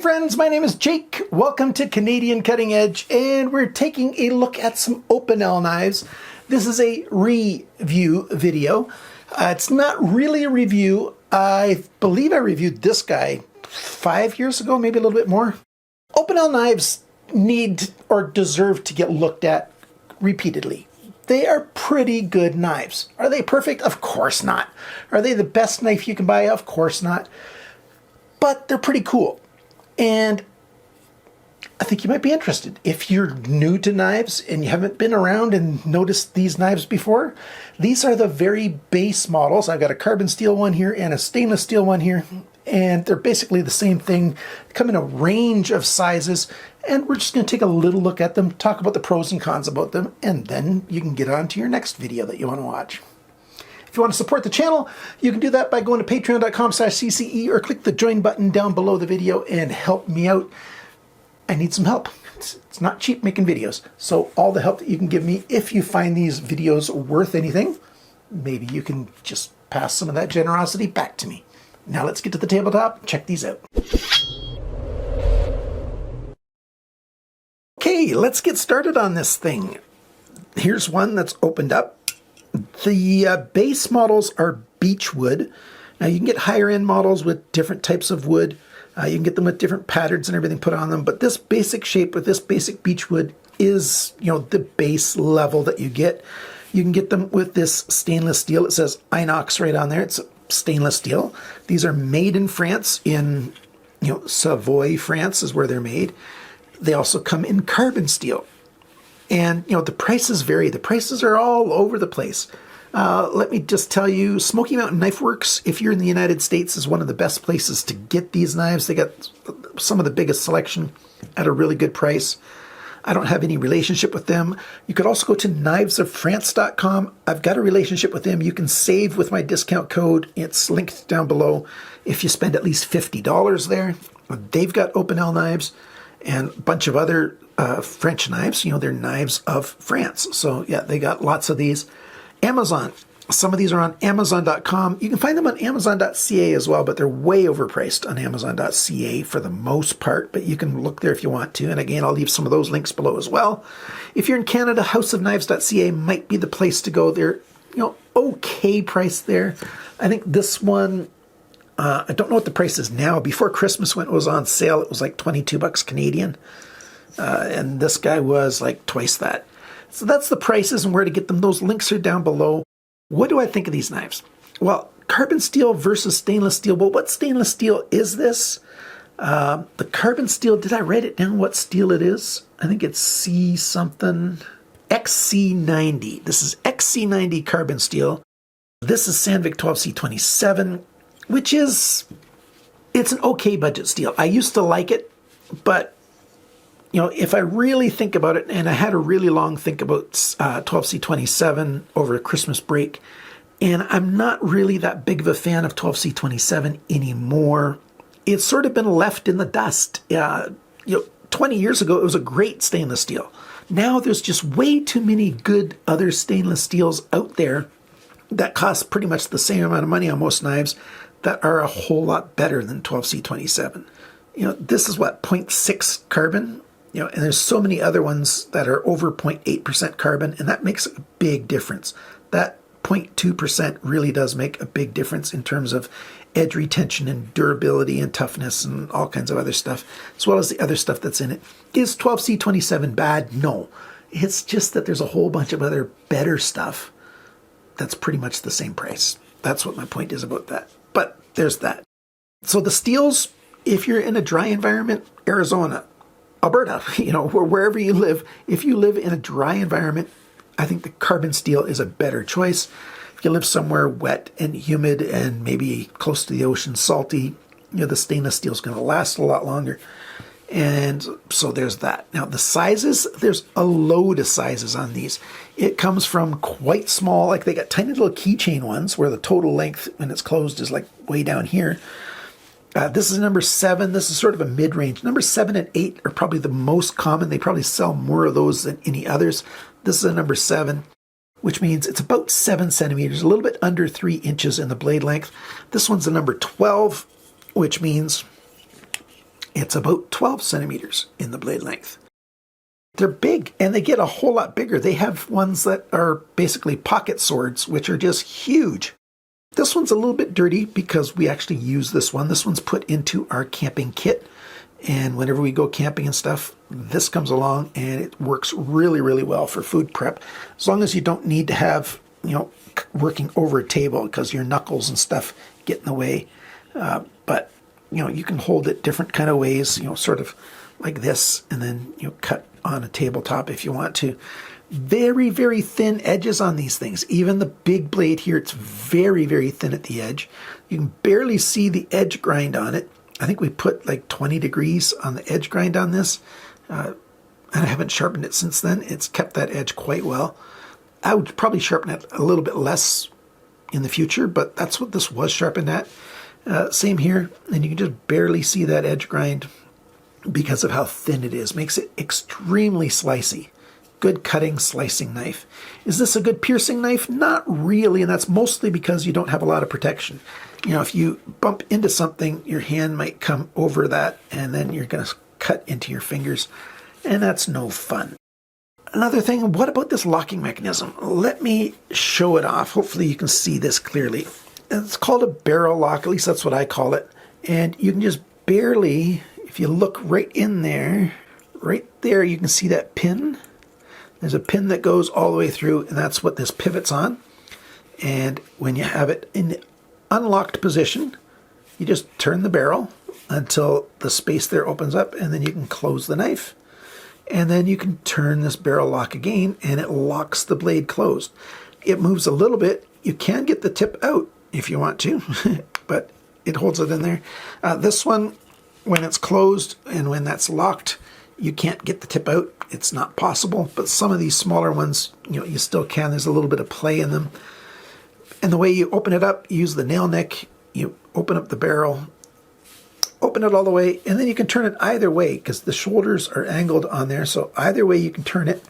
friends, my name is Jake. Welcome to Canadian Cutting Edge, and we're taking a look at some Opinel knives. This is a review video. It's not really a review. I believe I reviewed this guy 5 years ago, maybe a little bit more. Opinel knives need or deserve to get looked at repeatedly. They are pretty good knives. Are they perfect? Of course not. Are they the best knife you can buy? Of course not. But they're pretty cool. And I think you might be interested. If you're new to knives and you haven't been around and noticed these knives before, these are the very base models. I've got a carbon steel one here and a stainless steel one here, and they're basically the same thing. They come in a range of sizes, and we're just going to take a little look at them, talk about the pros and cons about them, and then you can get on to your next video that you want to watch. If you want to support the channel, you can do that by going to patreon.com/CCE or click the join button down below the video and help me out. I need some help. It's not cheap making videos. So all the help that you can give me, if you find these videos worth anything, maybe you can just pass some of that generosity back to me. Now let's get to the tabletop. Check these out. Okay, let's get started on this thing. Here's one that's opened up. The base models are beech wood. Now you can get higher end models with different types of wood. You can get them with different patterns and everything put on them. But this basic shape with this basic beech wood is, the base level that you get. You can get them with this stainless steel. It says inox right on there. It's stainless steel. These are made in France, in Savoy, France is where they're made. They also come in carbon steel. And, the prices vary. The prices are all over the place. Let me just tell you, Smoky Mountain Knife Works, if you're in the United States, is one of the best places to get these knives. They got some of the biggest selection at a really good price. I don't have any relationship with them. You could also go to knivesofrance.com. I've got a relationship with them. You can save with my discount code. It's linked down below if you spend at least $50 there. They've got Opinel knives and a bunch of other French knives. They're knives of France. So yeah, they got lots of these. Amazon. Some of these are on Amazon.com. You can find them on Amazon.ca as well, but they're way overpriced on Amazon.ca for the most part, but you can look there if you want to. And again, I'll leave some of those links below as well. If you're in Canada, houseofknives.ca might be the place to go. They're, okay price there. I think this one, I don't know what the price is now. Before Christmas when it was on sale, it was like 22 bucks Canadian. And this guy was like twice that. So that's the prices and where to get them. Those links are down below. What do I think of these knives? Well, carbon steel versus stainless steel. Well, what stainless steel is this? The carbon steel, did I write it down what steel it is? I think it's C something. XC90. This is XC90 carbon steel. This is Sandvik 12C27, which is, it's an okay budget steel. I used to like it, but if I really think about it, and I had a really long think about 12C27 over a Christmas break, and I'm not really that big of a fan of 12C27 anymore. It's sort of been left in the dust. 20 years ago, it was a great stainless steel. Now there's just way too many good other stainless steels out there that cost pretty much the same amount of money on most knives that are a whole lot better than 12C27. This is what, 0.6 carbon? And there's so many other ones that are over 0.8% carbon, and that makes a big difference. That 0.2% really does make a big difference in terms of edge retention and durability and toughness and all kinds of other stuff, as well as the other stuff that's in it. Is 12C27 bad? No. It's just that there's a whole bunch of other better stuff that's pretty much the same price. That's what my point is about that. But there's that. So the steels, if you're in a dry environment, Arizona, Alberta, wherever you live, if you live in a dry environment, I think the carbon steel is a better choice. If you live somewhere wet and humid and maybe close to the ocean, salty, the stainless steel is going to last a lot longer. And so there's that. Now the sizes, there's a load of sizes on these. It comes from quite small, like they got tiny little keychain ones where the total length when it's closed is like way down here. This is number 7. This is sort of a mid-range. Number 7 and 8 are probably the most common. They probably sell more of those than any others. This is a number 7, which means it's about 7 centimeters, a little bit under 3 inches in the blade length. This one's a number 12, which means It's about 12 centimeters in the blade length. They're big, and they get a whole lot bigger. They have ones that are basically pocket swords, which are just huge. This one's a little bit dirty because we actually use this one. This one's put into our camping kit. And whenever we go camping and stuff, this comes along and it works really, really well for food prep. As long as you don't need to have, working over a table because your knuckles and stuff get in the way. But, you can hold it different kind of ways, sort of like this, and then, cut on a tabletop if you want to. Very, very thin edges on these things. Even the big blade here, it's very, very thin at the edge. You can barely see the edge grind on it. I think we put like 20 degrees on the edge grind on this. And I haven't sharpened it since then. It's kept that edge quite well. I would probably sharpen it a little bit less in the future, but that's what this was sharpened at. Same here, and you can just barely see that edge grind because of how thin it is. Makes it extremely slicey. Good cutting, slicing knife. Is this a good piercing knife? Not really, and that's mostly because you don't have a lot of protection. If you bump into something, your hand might come over that, and then you're going to cut into your fingers, and that's no fun. Another thing, what about this locking mechanism? Let me show it off. Hopefully you can see this clearly. It's called a barrel lock, at least that's what I call it. And you can just barely, if you look right in there, right there, you can see that pin. There's a pin that goes all the way through, and that's what this pivots on. And when you have it in the unlocked position, you just turn the barrel until the space there opens up, and then you can close the knife. And then you can turn this barrel lock again, and it locks the blade closed. It moves a little bit. You can get the tip out if you want to, but it holds it in there. This one, when it's closed and when that's locked, you can't get the tip out. It's not possible, but some of these smaller ones, you still can. There's a little bit of play in them. And the way you open it up, you use the nail neck, you open up the barrel, open it all the way, and then you can turn it either way because the shoulders are angled on there. So either way you can turn it,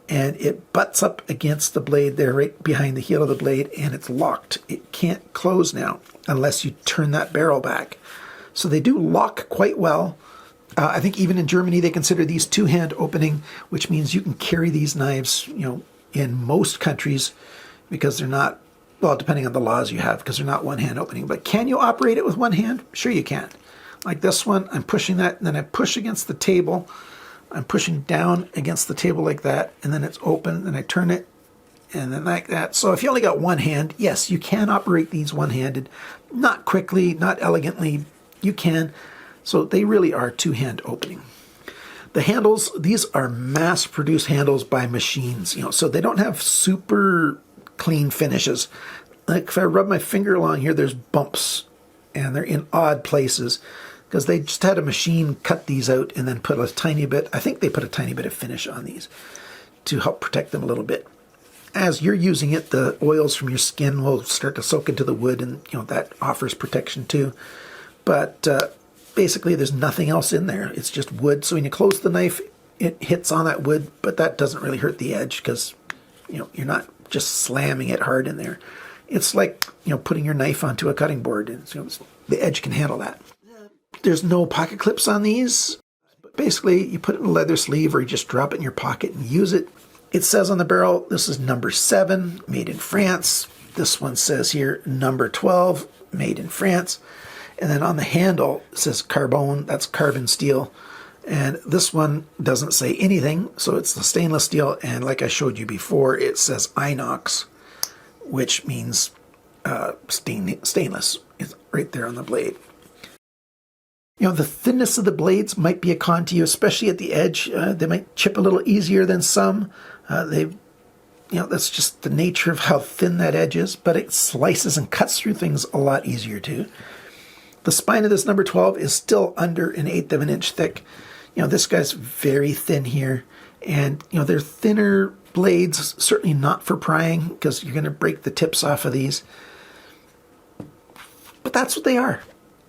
and it butts up against the blade there, right behind the heel of the blade, and it's locked. It can't close now unless you turn that barrel back. So they do lock quite well. I think even in Germany they consider these two-hand opening, which means you can carry these knives, in most countries because they're not, well, depending on the laws you have, because they're not one-hand opening. But can you operate it with one hand? Sure you can. Like this one, I'm pushing that, and then I push against the table. I'm pushing down against the table like that, and then it's open, and I turn it, and then like that. So if you only got one hand, yes, you can operate these one-handed. Not quickly, not elegantly, you can. So they really are two-hand opening. The handles, these are mass-produced handles by machines, so they don't have super clean finishes. Like if I rub my finger along here, there's bumps, and they're in odd places because they just had a machine cut these out and then put a tiny bit, I think they put a tiny bit of finish on these to help protect them a little bit. As you're using it, the oils from your skin will start to soak into the wood, and that offers protection too. But basically there's nothing else in there. It's just wood. So when you close the knife, it hits on that wood, but that doesn't really hurt the edge because you're not just slamming it hard in there. It's like putting your knife onto a cutting board, and the edge can handle that. There's no pocket clips on these. But basically, you put it in a leather sleeve or you just drop it in your pocket and use it. It says on the barrel, this is number 7, made in France. This one says here, number 12, made in France. And then on the handle, it says carbone, that's carbon steel. And this one doesn't say anything, so it's the stainless steel. And like I showed you before, it says inox, which means stainless. It's right there on the blade. The thinness of the blades might be a con to you, especially at the edge. They might chip a little easier than some. That's just the nature of how thin that edge is, but it slices and cuts through things a lot easier too. The spine of this number 12 is still under 1/8 of an inch thick. This guy's very thin here, and they're thinner blades, certainly not for prying because you're going to break the tips off of these. But that's what they are.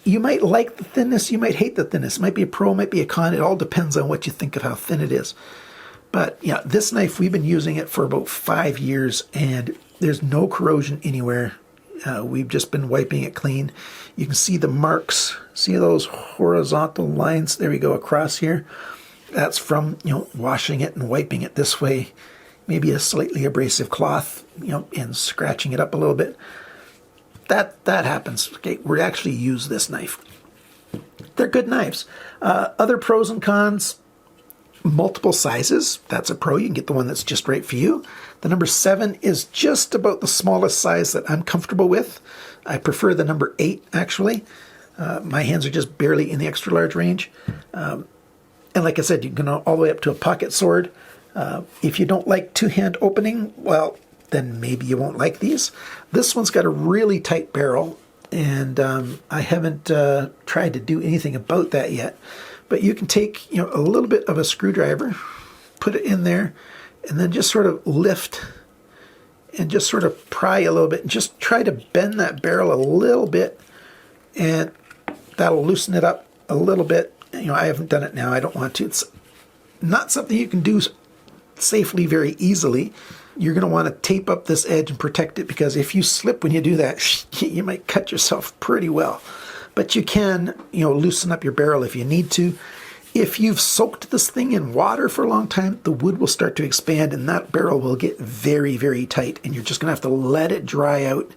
You might like the thinness, you might hate the thinness. It might be a pro, might be a con. It all depends on what you think of how thin it is. But this knife, we've been using it for about 5 years, and there's no corrosion anywhere. We've just been wiping it clean. You can see the marks. See those horizontal lines? There we go across here. That's from, washing it and wiping it this way. Maybe a slightly abrasive cloth, and scratching it up a little bit. That happens. Okay, we actually use this knife. They're good knives. Other pros and cons: multiple sizes. That's a pro. You can get the one that's just right for you. The number 7 is just about the smallest size that I'm comfortable with. I prefer the number 8, actually. My hands are just barely in the extra large range. And like I said, you can go all the way up to a pocket sword. If you don't like two-hand opening, well, then maybe you won't like these. This one's got a really tight barrel, and I haven't tried to do anything about that yet. But you can take, a little bit of a screwdriver, put it in there, and then just sort of lift and just sort of pry a little bit and just try to bend that barrel a little bit, and that'll loosen it up a little bit. I haven't done it now. I don't want to. It's not something you can do safely very easily. You're going to want to tape up this edge and protect it, because if you slip when you do that, you might cut yourself pretty well. But you can, loosen up your barrel if you need to. If you've soaked this thing in water for a long time, the wood will start to expand, and that barrel will get very, very tight, and you're just going to have to let it dry out.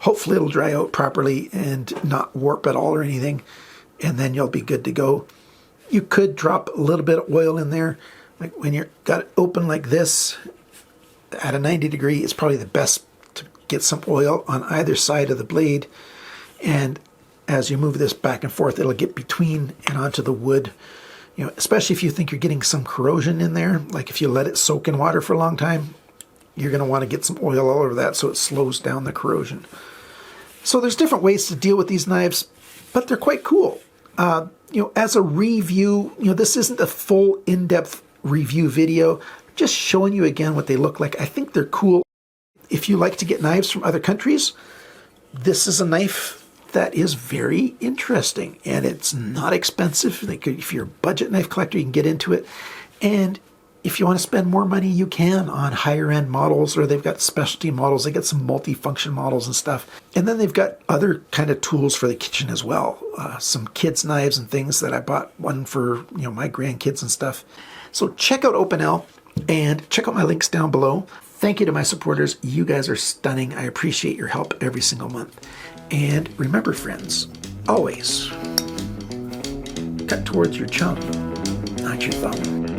Hopefully it'll dry out properly and not warp at all or anything, and then you'll be good to go. You could drop a little bit of oil in there. Like when you've got it open like this, at a 90 degree, it's probably the best to get some oil on either side of the blade. And as you move this back and forth, it'll get between and onto the wood. Especially if you think you're getting some corrosion in there, like if you let it soak in water for a long time, you're going to want to get some oil all over that so it slows down the corrosion. So there's different ways to deal with these knives, but they're quite cool. As a review, this isn't a full in-depth review video, just showing you again what they look like. I think they're cool. If you like to get knives from other countries, this is a knife that is very interesting, and it's not expensive. If you're a budget knife collector, you can get into it. And if you want to spend more money, you can on higher end models, or they've got specialty models. They got some multi-function models and stuff. And then they've got other kind of tools for the kitchen as well. Some kids' knives and things that I bought, one for my grandkids and stuff. So check out Opinel and check out my links down below. Thank you to my supporters. You guys are stunning. I appreciate your help every single month. And remember, friends, always cut towards your chum, not your thumb.